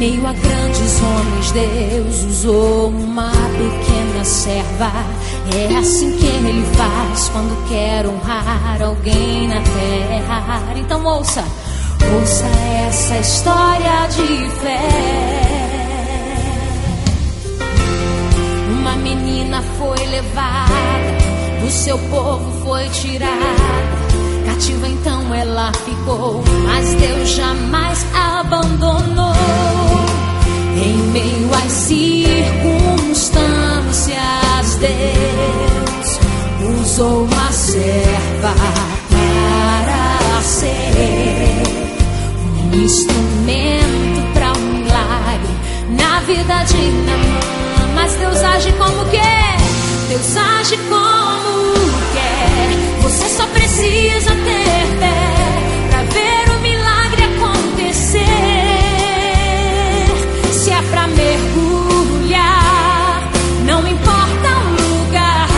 meio a grandes homens, Deus usou uma pequena serva. É assim que Ele faz quando quer honrar alguém na terra. Então ouça essa história de fé. Uma menina foi levada, do seu povo foi tirada. Cativa então ela ficou, mas Deus jamais abandonou. Em meio às circunstâncias, Deus usou uma serva para ser um instrumento para um milagre na vida de Naamã. Mas Deus age como quer, Deus age como quer. Você só precisa ter fé pra ver o milagre acontecer. Se é pra mergulhar, não importa o lugar,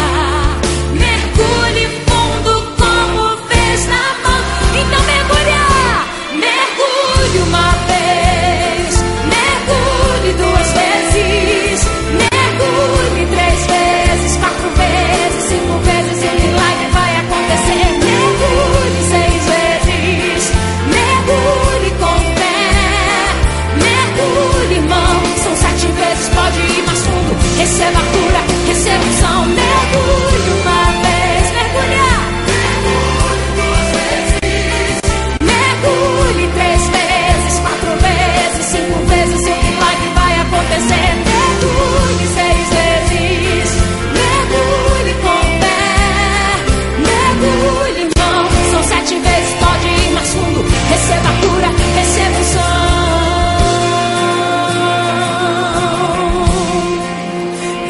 mergulhe fundo como fez Naamã. Então mergulhar, mergulhe uma vez, mergulhe duas vezes, mergulhe 3 vezes, 4 vezes, 5 vezes e o milagre vai acontecer. Mergulhe 6 vezes, mergulhe com fé, mergulhe, irmão. São 7 vezes, pode ir mais fundo. Receba a cura, receba unção. Mergulhe uma vez, mergulhar. Mergulhe 3 vezes, 4 vezes, 5 vezes e o milagre vai acontecer. Mergulhe 6 vezes, mergulhe com fé, mergulhe, irmão. São 7 vezes, pode ir mais fundo. Receba a cura, receba unção.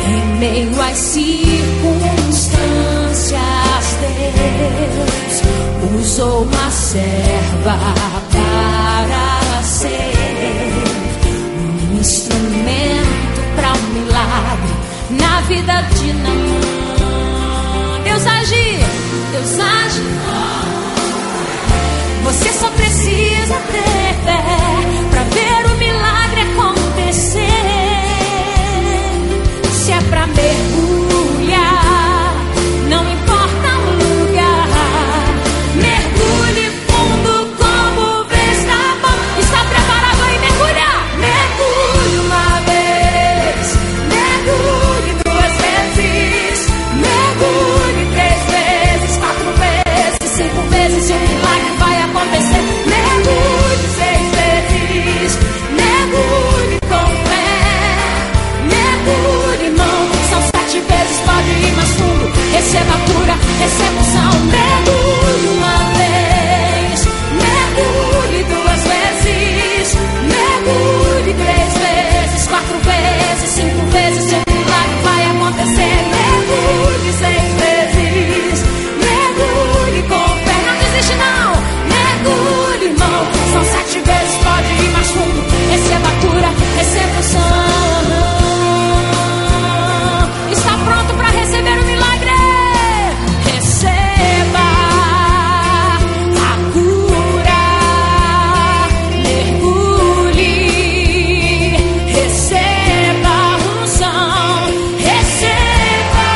Em meio às circunstâncias, Deus usou uma serva para ser um instrumento para um milagre na vida de Naamã. Deus age, Deus age. Você só precisa ter fé pra ver o milagre acontecer. Se é pra mergulhar, não importa o lugar, mergulhe fundo como fez Naamã. Está preparado aí mergulhar? Mergulhe uma vez, mergulhe 2 vezes, mergulhe 3 vezes, 4 vezes, 5 vezes e o milagre vai acontecer. Mergulhe 6 vezes, mergulhe com fé, mergulhe, irmão. São 7 vezes, pode ir mais fundo. Receba a cura, receba unção. Mergulhe uma vez, mergulhe 2 vezes, mergulhe 3 vezes, 4 vezes, 5 vezes e o milagre vai acontecer. Mergulhe 6 vezes, mergulhe com fé. Não desiste não, mergulhe, irmão. São 7 vezes, pode ir mais fundo. Receba a cura, receba unção. Está pronto para receber o milagre? Receba a cura, mergulhe, receba a unção, receba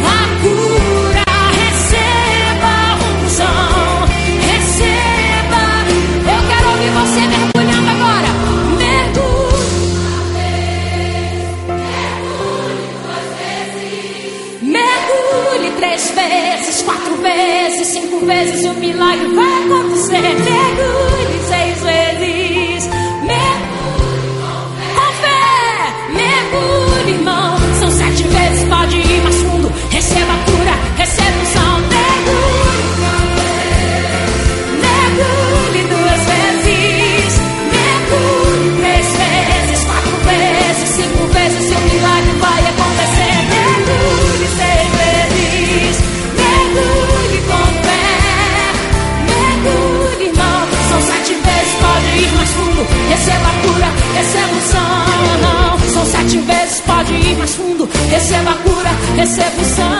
a cura, receba a unção, receba. Eu quero ouvir você mergulhando agora. Mergulhe 3 vezes, 4 vezes, 5 vezes e o milagre vai acontecer. Mergulhe 6 vezes, mergulhe com fé, mergulhe, irmão. São 7 vezes, pode ir mais fundo. Receba a cura, receba unção. Mergulhe uma vez, mergulhe 2 vezes, mergulhe 3 vezes, 4 vezes, 5 vezes e o milagre vai acontecer. Mergulhe 6 vezes, mergulhe com fé, mergulhe, irmão. São 7 vezes, pode ir mais fundo. Receba a cura, receba unção. São 7 vezes, pode ir mais fundo. Receba a cura, receba unção.